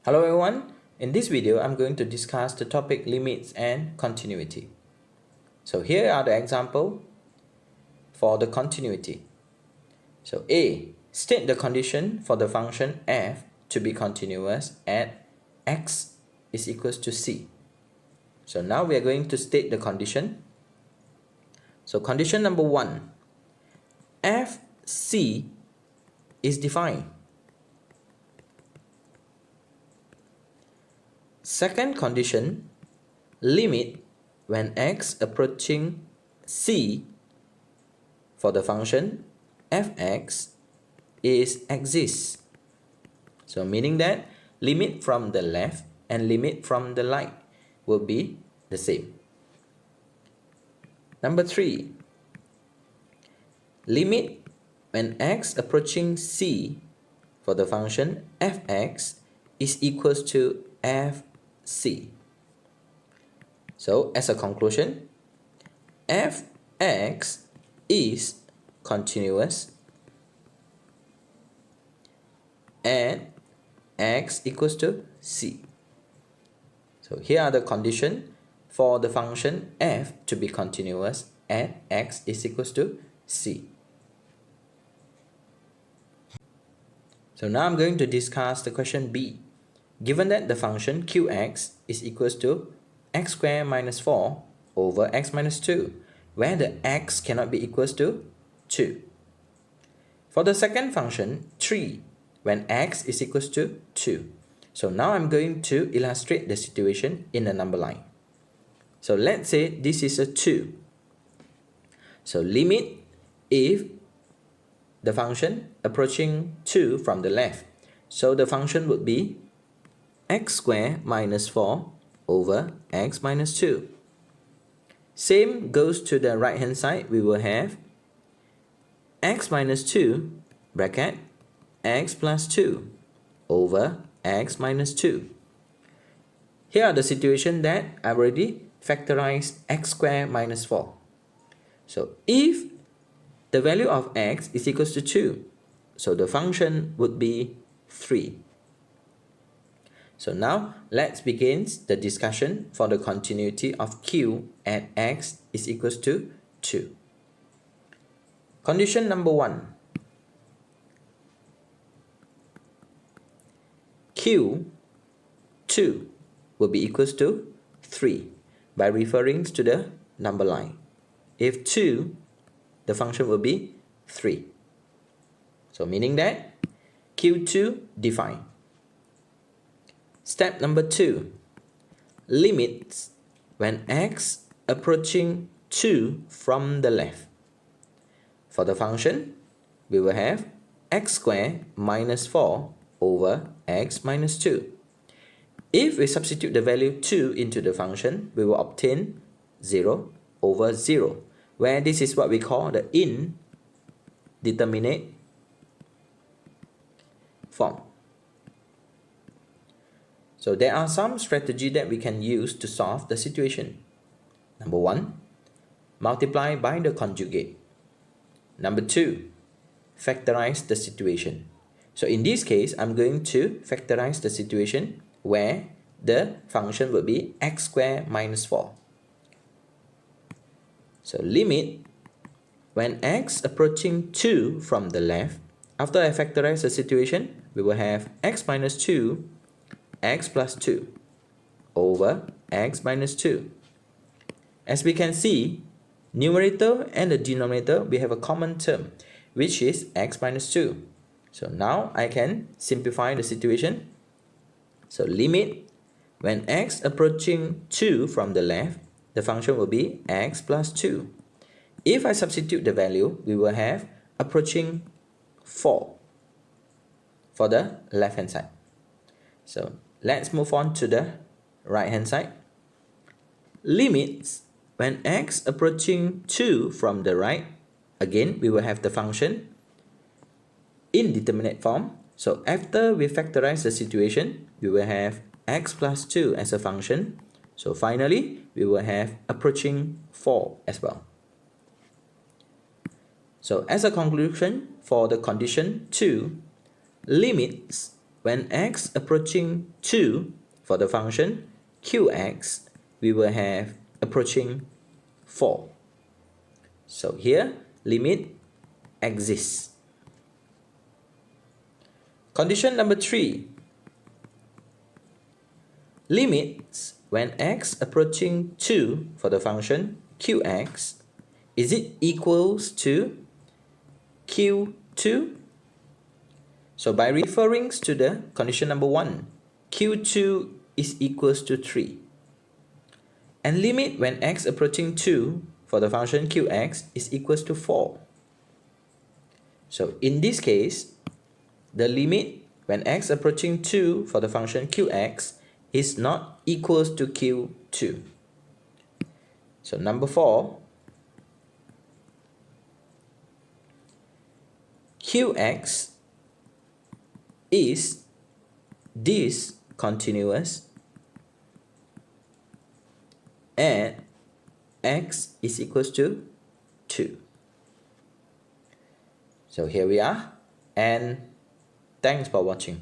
Hello everyone, in this video I'm going to discuss the topic limits and continuity. So here are the example for the continuity. So A, state the condition for the function f to be continuous at x is equals to c. So now we are going to state the condition. So condition number 1, fc is defined. Second condition, limit when x approaching c for the function fx exists. So meaning that limit from the left and limit from the right will be the same. Number 3, limit when x approaching c for the function fx is equals to fc. So as a conclusion, fx is continuous at x equals to c. So here are the conditions for the function f to be continuous at x is equals to c. So now I'm going to discuss the question B. Given that the function qx is equals to x squared minus 4 over x minus 2, where the x cannot be equals to 2. For the second function, 3, when x is equals to 2. So now I'm going to illustrate the situation in a number line. So let's say this is a 2. So limit if the function approaching 2 from the left. So the function would be x squared minus 4 over x minus 2. Same goes to the right hand side. We will have x minus 2 bracket x plus 2 over x minus 2. Here are the situation that I've already factorized x squared minus 4. So if the value of x is equals to 2, so the function would be 3. So now let's begin the discussion for the continuity of q at x is equals to 2. Condition number 1. q2 will be equals to 3 by referring to the number line. If 2, the function will be 3. So meaning that q2 defined. Step number 2, limits when x approaching 2 from the left. For the function, we will have x squared minus 4 over x minus 2. If we substitute the value 2 into the function, we will obtain 0 over 0, where this is what we call the indeterminate form. So there are some strategy that we can use to solve the situation. Number 1, multiply by the conjugate. Number 2, factorize the situation. So in this case, I'm going to factorize the situation where the function will be x squared minus 4. So limit when x approaching 2 from the left. After I factorize the situation, we will have x minus 2 x plus 2 over x minus 2. As we can see, numerator and the denominator, we have a common term, which is x minus 2. So now I can simplify the situation. So limit when x approaching 2 from the left, the function will be x plus 2. If I substitute the value, we will have approaching 4 for the left hand side. So let's move on to the right hand side. Limits when x approaching 2 from the right. Again, we will have the function indeterminate form. So after we factorize the situation, we will have x plus 2 as a function. So finally, we will have approaching 4 as well. So as a conclusion for the condition 2, limits when x approaching 2 for the function qx, we will have approaching 4. So here, limit exists. Condition number 3. Limits when x approaching 2 for the function qx, is it equals to q2? So by referring to the condition number 1, q2 is equals to 3. And limit when x approaching 2 for the function qx is equals to 4. So in this case, the limit when x approaching 2 for the function qx is not equals to q2. So number 4, qx is discontinuous and x is equals to 2. So here we are, and thanks for watching.